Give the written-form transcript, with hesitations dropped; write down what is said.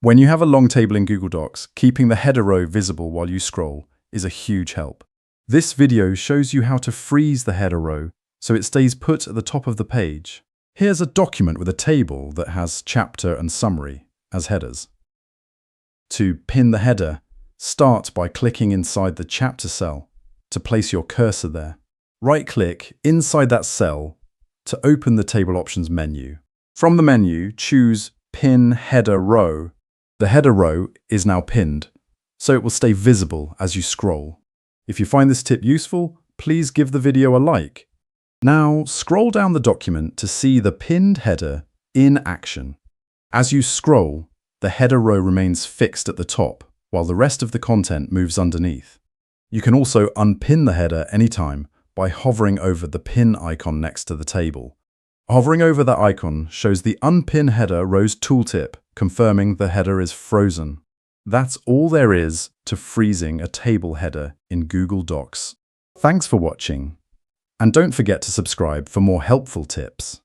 When you have a long table in Google Docs, keeping the header row visible while you scroll is a huge help. This video shows you how to freeze the header row so it stays put at the top of the page. Here's a document with a table that has chapter and summary as headers. To pin the header, start by clicking inside the chapter cell to place your cursor there. Right-click inside that cell to open the Table Options menu. From the menu, choose Pin Header Row. The header row is now pinned, so it will stay visible as you scroll. If you find this tip useful, please give the video a like. Now, scroll down the document to see the pinned header in action. As you scroll, the header row remains fixed at the top, while the rest of the content moves underneath. You can also unpin the header anytime by hovering over the pin icon next to the table. Hovering over that icon shows the Unpin Header Rows tooltip, confirming the header is frozen. That's all there is to freezing a table header in Google Docs. Thanks for watching, and don't forget to subscribe for more helpful tips.